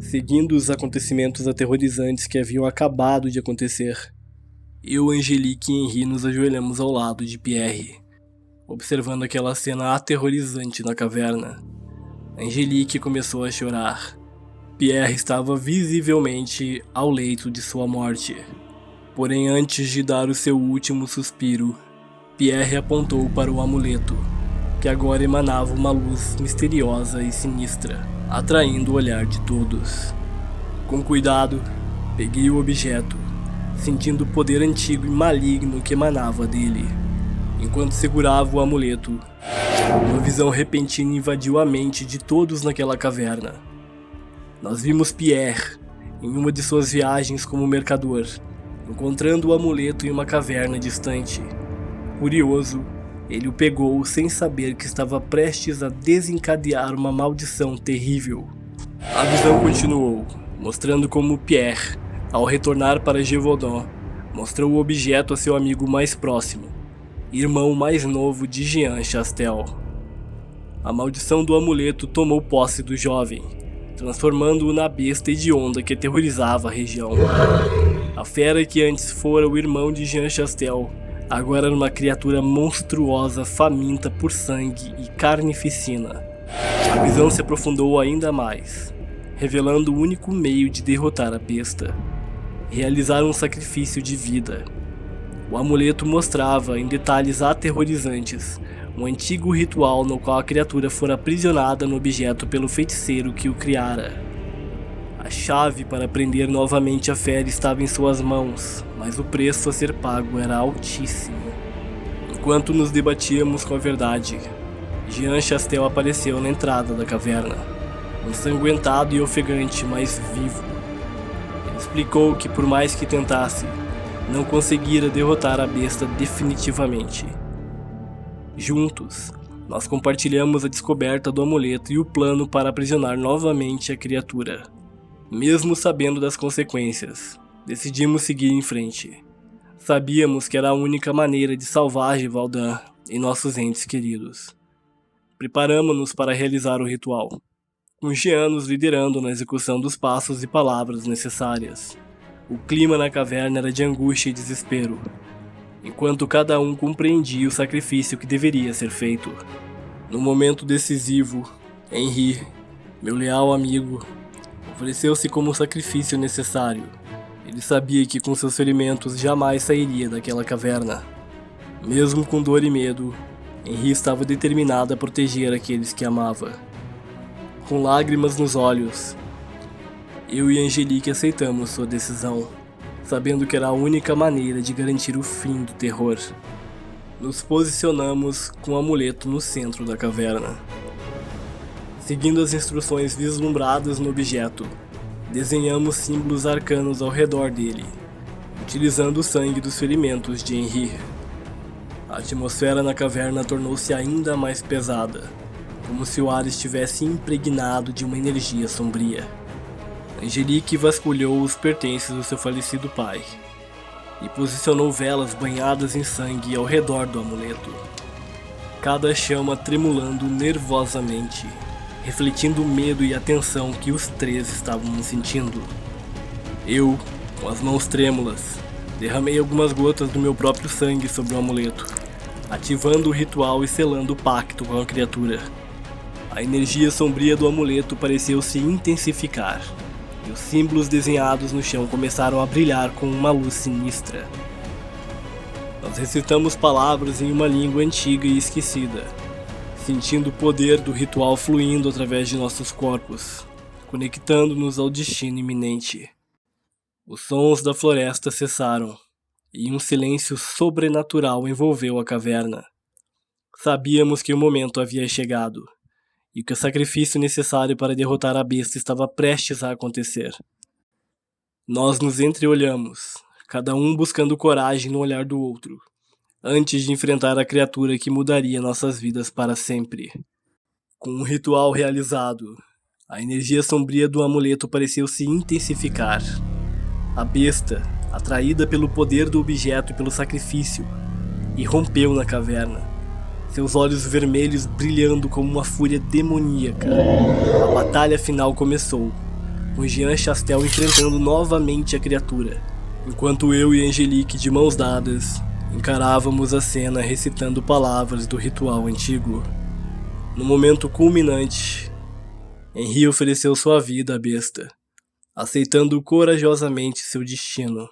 Seguindo os acontecimentos aterrorizantes que haviam acabado de acontecer, eu, Angelique e Henri nos ajoelhamos ao lado de Pierre, observando aquela cena aterrorizante na caverna. Angelique começou a chorar. Pierre estava visivelmente ao leito de sua morte. Porém, antes de dar o seu último suspiro, Pierre apontou para o amuleto, que agora emanava uma luz misteriosa e sinistra, atraindo o olhar de todos. Com cuidado, peguei o objeto, sentindo o poder antigo e maligno que emanava dele. Enquanto segurava o amuleto, uma visão repentina invadiu a mente de todos naquela caverna. Nós vimos Pierre, em uma de suas viagens como mercador, encontrando o amuleto em uma caverna distante. Curioso, ele o pegou sem saber que estava prestes a desencadear uma maldição terrível. A visão continuou, mostrando como Pierre, ao retornar para Gévaudan, mostrou o objeto a seu amigo mais próximo, irmão mais novo de Jean Chastel. A maldição do amuleto tomou posse do jovem, transformando-o na besta hedionda que aterrorizava a região. A fera que antes fora o irmão de Jean Chastel, agora era uma criatura monstruosa faminta por sangue e carnificina. A visão se aprofundou ainda mais, revelando o único meio de derrotar a besta: realizar um sacrifício de vida. O amuleto mostrava, em detalhes aterrorizantes, um antigo ritual no qual a criatura fora aprisionada no objeto pelo feiticeiro que o criara. A chave para prender novamente a fera estava em suas mãos, mas o preço a ser pago era altíssimo. Enquanto nos debatíamos com a verdade, Jean Chastel apareceu na entrada da caverna, ensanguentado e ofegante, mas vivo. Ele explicou que, por mais que tentasse, não conseguira derrotar a besta definitivamente. Juntos, nós compartilhamos a descoberta do amuleto e o plano para aprisionar novamente a criatura. Mesmo sabendo das consequências, decidimos seguir em frente. Sabíamos que era a única maneira de salvar Gévaudan e nossos entes queridos. Preparamos-nos para realizar o ritual, com Jean nos liderando na execução dos passos e palavras necessárias. O clima na caverna era de angústia e desespero, enquanto cada um compreendia o sacrifício que deveria ser feito. No momento decisivo, Henri, meu leal amigo, ofereceu-se como sacrifício necessário. Ele sabia que com seus ferimentos jamais sairia daquela caverna. Mesmo com dor e medo, Henri estava determinado a proteger aqueles que amava. Com lágrimas nos olhos, eu e Angelique aceitamos sua decisão, sabendo que era a única maneira de garantir o fim do terror. Nos posicionamos com o amuleto no centro da caverna. Seguindo as instruções vislumbradas no objeto, desenhamos símbolos arcanos ao redor dele, utilizando o sangue dos ferimentos de Henri. A atmosfera na caverna tornou-se ainda mais pesada, como se o ar estivesse impregnado de uma energia sombria. Angelique vasculhou os pertences do seu falecido pai e posicionou velas banhadas em sangue ao redor do amuleto, cada chama tremulando nervosamente, refletindo o medo e a tensão que os três estavam sentindo. Eu, com as mãos trêmulas, derramei algumas gotas do meu próprio sangue sobre o amuleto, ativando o ritual e selando o pacto com a criatura. A energia sombria do amuleto pareceu se intensificar, e os símbolos desenhados no chão começaram a brilhar com uma luz sinistra. Nós recitamos palavras em uma língua antiga e esquecida, sentindo o poder do ritual fluindo através de nossos corpos, conectando-nos ao destino iminente. Os sons da floresta cessaram, e um silêncio sobrenatural envolveu a caverna. Sabíamos que o momento havia chegado, e que o sacrifício necessário para derrotar a besta estava prestes a acontecer. Nós nos entreolhamos, cada um buscando coragem no olhar do outro, antes de enfrentar a criatura que mudaria nossas vidas para sempre. Com o ritual realizado, a energia sombria do amuleto pareceu se intensificar. A besta, atraída pelo poder do objeto e pelo sacrifício, irrompeu na caverna, seus olhos vermelhos brilhando como uma fúria demoníaca. A batalha final começou, com Jean Chastel enfrentando novamente a criatura, enquanto eu e Angelique, de mãos dadas, encarávamos a cena recitando palavras do ritual antigo. No momento culminante, Henri ofereceu sua vida à besta, aceitando corajosamente seu destino.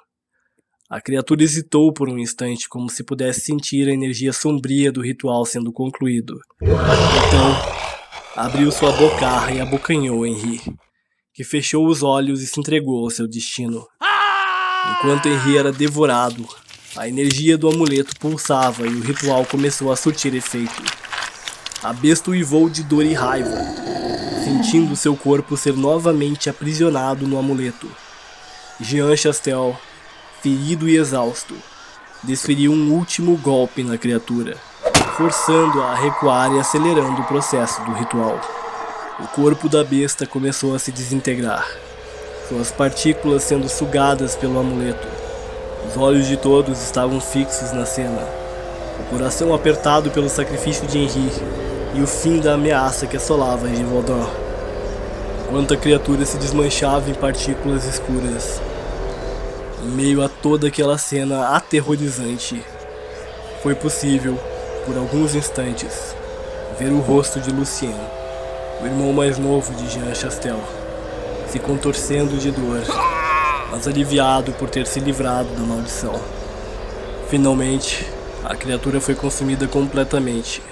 A criatura hesitou por um instante, como se pudesse sentir a energia sombria do ritual sendo concluído. Então, abriu sua bocarra e abocanhou Henri, que fechou os olhos e se entregou ao seu destino. Enquanto Henri era devorado, a energia do amuleto pulsava e o ritual começou a surtir efeito. A besta uivou de dor e raiva, sentindo seu corpo ser novamente aprisionado no amuleto. Jean Chastel, ferido e exausto, desferiu um último golpe na criatura, forçando-a a recuar e acelerando o processo do ritual. O corpo da besta começou a se desintegrar, suas partículas sendo sugadas pelo amuleto. Os olhos de todos estavam fixos na cena, o coração apertado pelo sacrifício de Henri e o fim da ameaça que assolava Givaudan. Enquanto a criatura se desmanchava em partículas escuras, em meio a toda aquela cena aterrorizante, foi possível, por alguns instantes, ver o rosto de Lucien, o irmão mais novo de Jean Chastel, se contorcendo de dor, mas aliviado por ter se livrado da maldição. Finalmente, a criatura foi consumida completamente,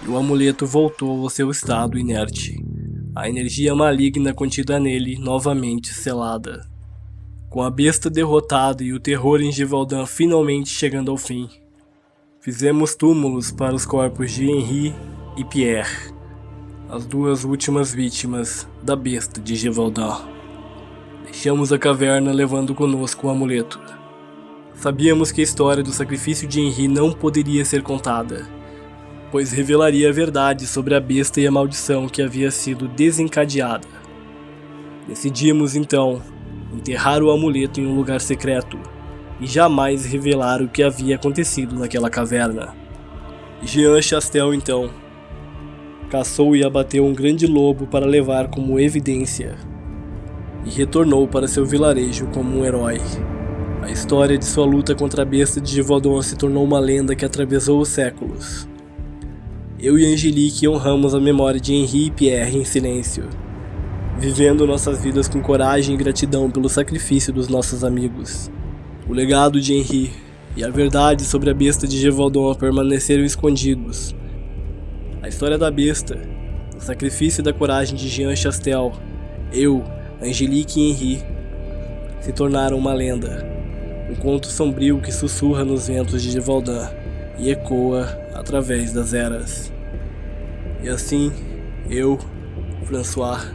e o amuleto voltou ao seu estado inerte, a energia maligna contida nele novamente selada. Com a besta derrotada e o terror em Givaudan finalmente chegando ao fim, fizemos túmulos para os corpos de Henri e Pierre, as duas últimas vítimas da besta de Givaudan. Deixamos a caverna levando conosco o amuleto. Sabíamos que a história do sacrifício de Henri não poderia ser contada, pois revelaria a verdade sobre a besta e a maldição que havia sido desencadeada. Decidimos então enterrar o amuleto em um lugar secreto e jamais revelar o que havia acontecido naquela caverna. Jean Chastel então caçou e abateu um grande lobo para levar como evidência e retornou para seu vilarejo como um herói. A história de sua luta contra a besta de Givaudan se tornou uma lenda que atravessou os séculos. Eu e Angelique honramos a memória de Henri e Pierre em silêncio, vivendo nossas vidas com coragem e gratidão pelo sacrifício dos nossos amigos. O legado de Henri e a verdade sobre a besta de Givaudan permaneceram escondidos. A história da besta, o sacrifício e da coragem de Jean Chastel, eu, Angelique e Henri, se tornaram uma lenda, um conto sombrio que sussurra nos ventos de Givaudan e ecoa através das eras. E assim, eu, François,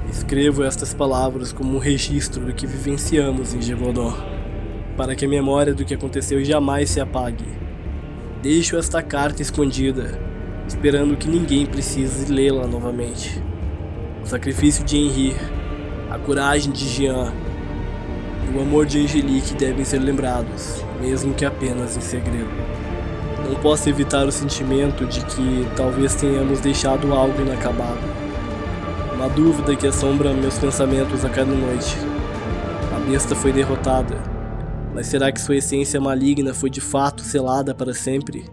escrevo estas palavras como um registro do que vivenciamos em Givaudan, para que a memória do que aconteceu jamais se apague. Deixo esta carta escondida, esperando que ninguém precise lê-la novamente. O sacrifício de Henri, a coragem de Jean e o amor de Angelique devem ser lembrados, mesmo que apenas em segredo. Não posso evitar o sentimento de que talvez tenhamos deixado algo inacabado. Uma dúvida que assombra meus pensamentos a cada noite. A besta foi derrotada, mas será que sua essência maligna foi de fato selada para sempre?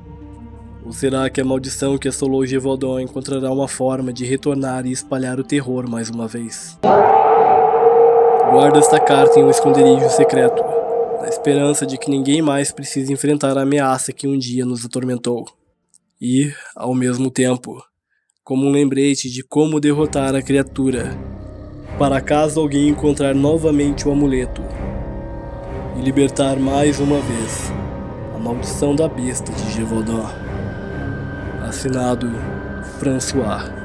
Ou será que a maldição que assolou Givaudan encontrará uma forma de retornar e espalhar o terror mais uma vez? Guardo esta carta em um esconderijo secreto, na esperança de que ninguém mais precise enfrentar a ameaça que um dia nos atormentou. E, ao mesmo tempo, como um lembrete de como derrotar a criatura, para caso alguém encontrar novamente o amuleto e libertar mais uma vez a maldição da besta de Givaudan. Assinado François.